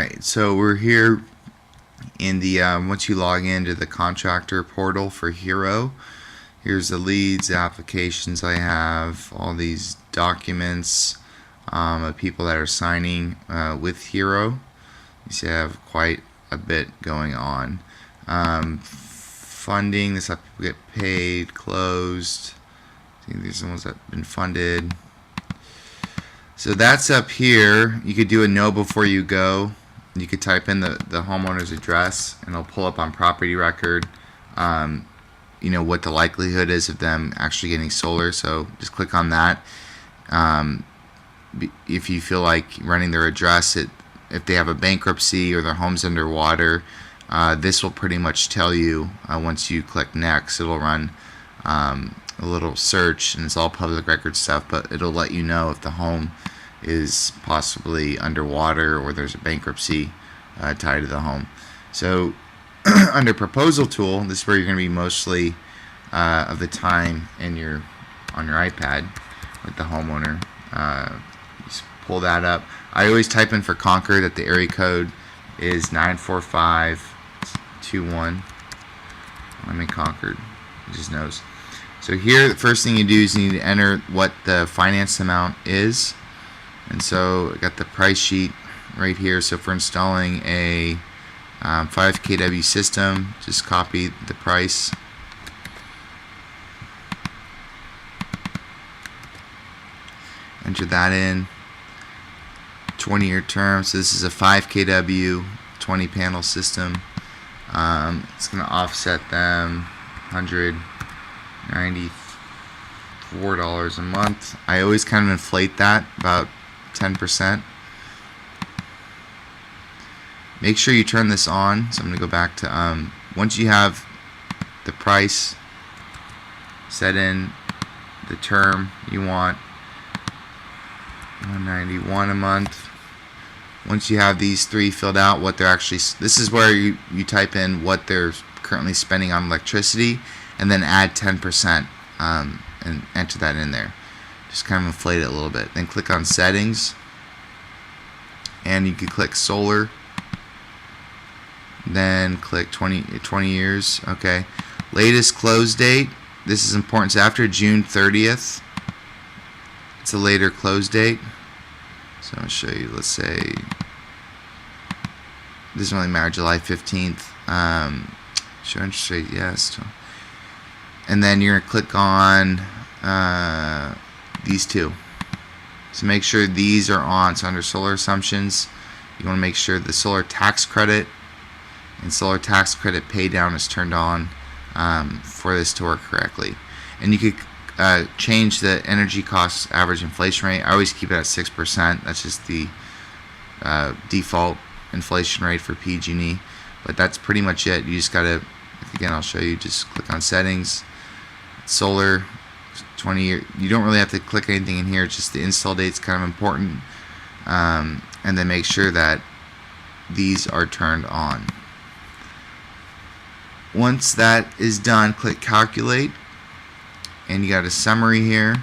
Alright, so we're here in the, once you log into the contractor portal for Hero, here's the leads, the applications I have, all these documents of people that are signing with Hero. You see I have quite a bit going on. Funding, this how people get paid, closed. I think these are the ones that have been funded. So that's up here. You could do a know before you go. You could type in the homeowner's address and it'll pull up on property record you know what the likelihood is of them actually getting solar. So just click on that. If you feel like running their address, if they have a bankruptcy or their home's underwater, this will pretty much tell you once you click next. It'll run a little search, and it's all public record stuff, but it'll let you know if the home is possibly underwater or there's a bankruptcy tied to the home. So under proposal tool, this is where you're going to be mostly of the time on your iPad with the homeowner. Just pull that up. I always type in for Concord that the area code is 94521. I'm in Concord. It just knows. So here, the first thing you do is you need to enter what the finance amount is. And so I got the price sheet right here. So if we're installing a 5 kW system, just copy the price. Enter that in. 20-year term. So this is a 5 kW 20 panel system. It's going to offset them $194 a month. I always kind of inflate that about 10%. Make sure you turn this on. So I'm going to go back to once you have the price set in, the term you want, $191 a month. Once you have these three filled out, what they're actually, this is where you type in what they're currently spending on electricity, and then add 10% and enter that in there. Just kind of inflate it a little bit. Then click on settings, and you can click solar. Then click 20 years. Okay. Latest close date. This is important. So after June 30th, it's a later close date. So I'll show you. Let's say it doesn't really matter. July 15th. Show interest rate. Yes. And then you're gonna click on these two. So make sure these are on. So under solar assumptions, you want to make sure the solar tax credit and solar tax credit pay down is turned on for this to work correctly. And you could change the energy cost average inflation rate. I always keep it at 6%. That's just the default inflation rate for PG&E. But that's pretty much it. You just gotta, again, I'll show you. Just click on settings, solar, 20 year. You don't really have to click anything in here. Just the install date's kind of important, and then make sure that these are turned on. Once that is done, click calculate, and you got a summary here.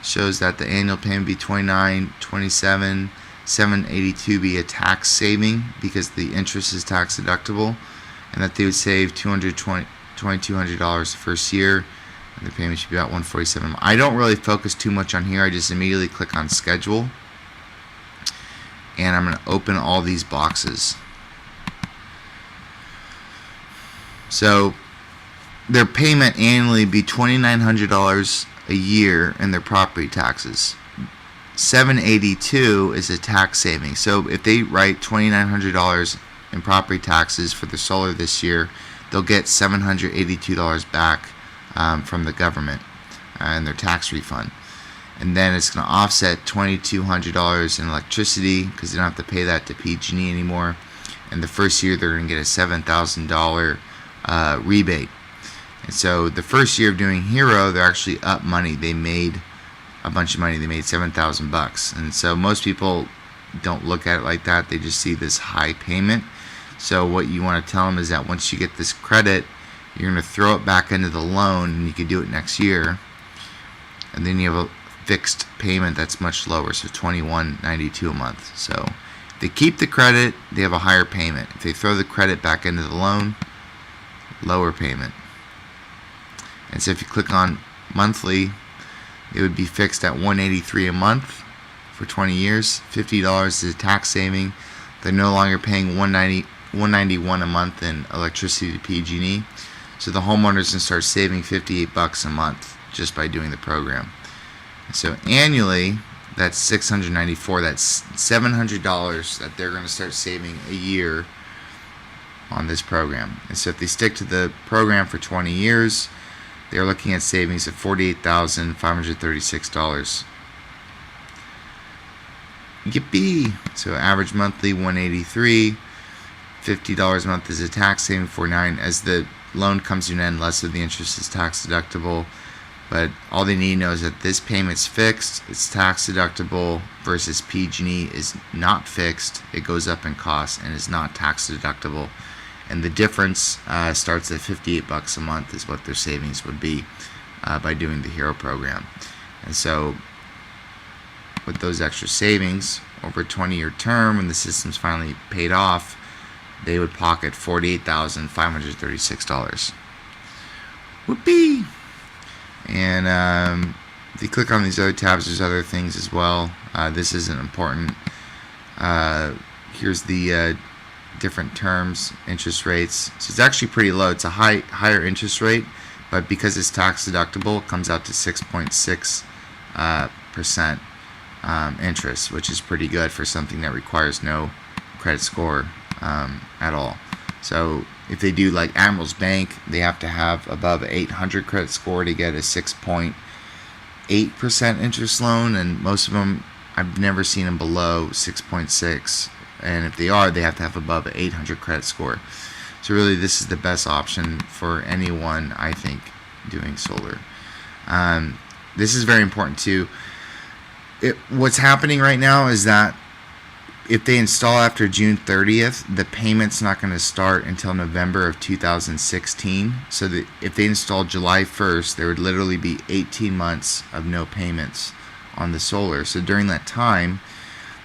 Shows that the annual payment be $29.27, $782 be a tax saving because the interest is tax deductible, and that they would save $2,200 the first year, and the payment should be about $147. I don't really focus too much on here. I just immediately click on schedule, and I'm going to open all these boxes. So their payment annually be $2,900 a year in their property taxes. $782 is a tax saving. So if they write $2,900 in property taxes for the solar this year, they'll get $782 back from the government and their tax refund. And then it's going to offset $2,200 in electricity because they don't have to pay that to PG&E anymore. And the first year they're going to get a $7,000 rebate. And so the first year of doing Hero, they're actually up money. They made a bunch of money. They made $7,000. And so most people don't look at it like that. They just see this high payment. So what you want to tell them is that once you get this credit, you're going to throw it back into the loan, and you can do it next year. And then you have a fixed payment that's much lower, so $21.92 a month. So If they keep the credit, they have a higher payment. If they throw the credit back into the loan, lower payment. And so if you click on monthly, it would be fixed at $183 a month for 20 years. $50 is a tax saving. They're no longer paying $191 a month in electricity to PG&E. So the homeowners can start saving $58 a month just by doing the program. So annually, that's $694. That's $700 that they're going to start saving a year on this program. And so if they stick to the program for 20 years, they're looking at savings of $48,536. Yippee! So average monthly $183, $50 a month is a tax saving for $49. As the loan comes to an end, less of the interest is tax deductible. But all they need to know is that this payment's fixed, it's tax deductible, versus PG&E is not fixed, it goes up in cost and is not tax deductible. And the difference starts at $58 a month is what their savings would be by doing the HERO program. And so with those extra savings over a 20-year term, when the system's finally paid off, they would pocket $48,536. Whoopee! And if you click on these other tabs, there's other things as well. This isn't important. Here's the different terms, interest rates. So it's actually pretty low. It's a higher interest rate, but because it's tax deductible, it comes out to 6.6% interest, which is pretty good for something that requires no credit score at all. So if they do like Admiral's Bank, they have to have above 800 credit score to get a 6.8% interest loan, and most of them, I've never seen them below 6.6. And if they are, they have to have above an 800 credit score. So really, this is the best option for anyone, I think, doing solar. This is very important too. What's happening right now is that if they install after June 30th, the payment's not going to start until November of 2016. So that if they install July 1st, there would literally be 18 months of no payments on the solar. So during that time,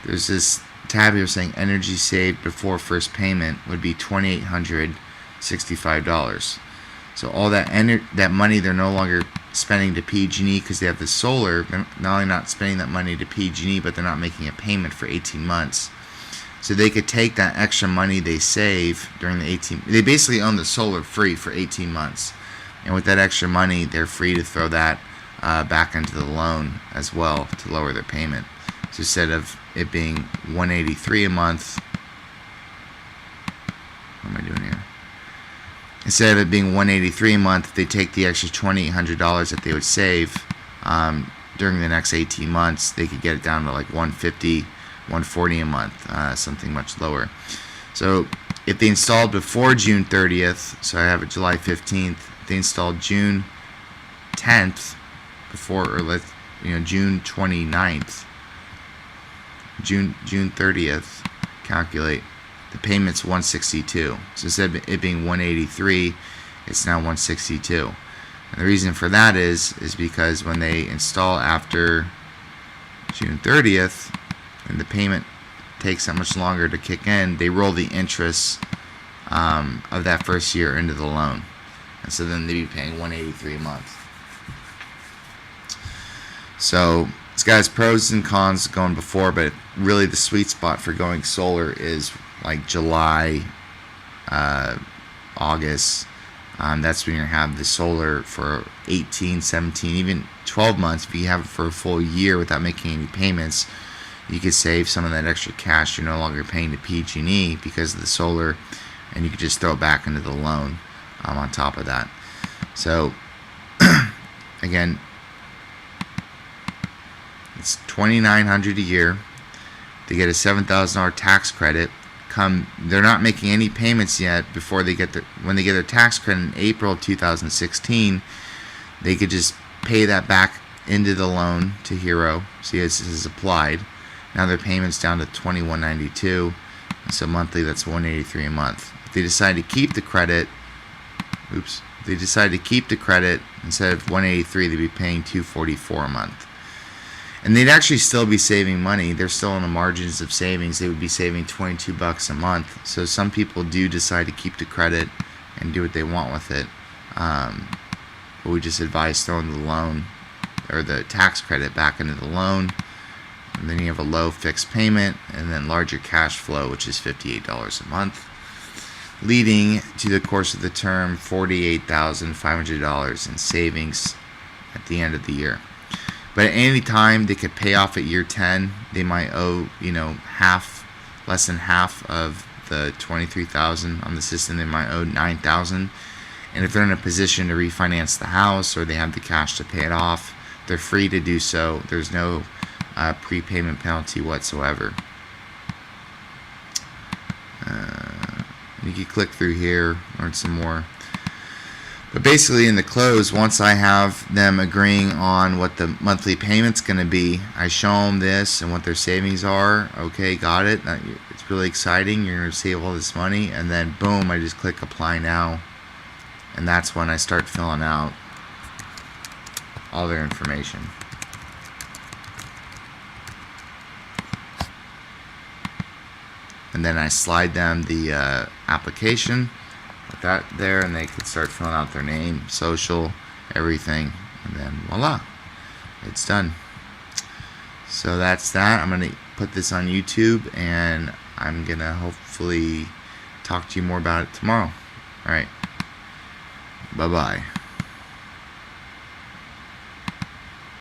there's this tab here saying energy saved before first payment would be $2,865. So all that money they're no longer spending to PG&E because they have the solar. They're not only not spending that money to PG&E, but they're not making a payment for 18 months. So they could take that extra money they save during the 18. They basically own the solar free for 18 months, and with that extra money, they're free to throw that back into the loan as well to lower their payment. So instead of it being $183 a month, what am I doing here? Instead of it being $183 a month, if they take the extra $2,800 that they would save during the next 18 months, they could get it down to like $150, $140 a month, something much lower. So if they installed before June 30th, so I have it July 15th, if they installed June 10th before, or June 29th, June 30th, calculate, the payment's $162. So instead of it being $183, it's now $162. And the reason for that is because when they install after June 30th, and the payment takes that much longer to kick in, they roll the interest of that first year into the loan. And so then they'd be paying $183 a month. So it's got its pros and cons going before, but really the sweet spot for going solar is like July, August. That's when you're going to have the solar for 18, 17, even 12 months. If you have it for a full year without making any payments, you could save some of that extra cash you're no longer paying to PG&E because of the solar, and you could just throw it back into the loan on top of that. So again, it's $2,900 a year. They get a $7,000 tax credit. They're not making any payments yet before they get when they get their tax credit in April 2016. They could just pay that back into the loan to HERO. See, this is applied. Now their payment's down to $2,192. So monthly, that's $183 a month. If they decide to keep the credit, if they decide to keep the credit, instead of $183, they'd be paying $244 a month. And they'd actually still be saving money. They're still on the margins of savings. They would be saving $22 a month. So some people do decide to keep the credit and do what they want with it. But we just advise throwing the loan or the tax credit back into the loan. And then you have a low fixed payment and then larger cash flow, which is $58 a month, leading to the course of the term $48,500 in savings at the end of the year. But at any time, they could pay off at year 10. They might owe, less than half of the $23,000 on the system. They might owe $9,000. And if they're in a position to refinance the house or they have the cash to pay it off, they're free to do so. There's no prepayment penalty whatsoever. You can click through here, learn some more. But basically in the close, once I have them agreeing on what the monthly payment's going to be, I show them this and what their savings are. Okay, got it. It's really exciting. You're going to save all this money. And then boom, I just click apply now. And that's when I start filling out all their information. And then I slide them the application with that there, and they can start filling out their name, social, everything, and then voila, it's done. So that's that. I'm going to put this on YouTube, and I'm going to hopefully talk to you more about it tomorrow. All right. Bye-bye.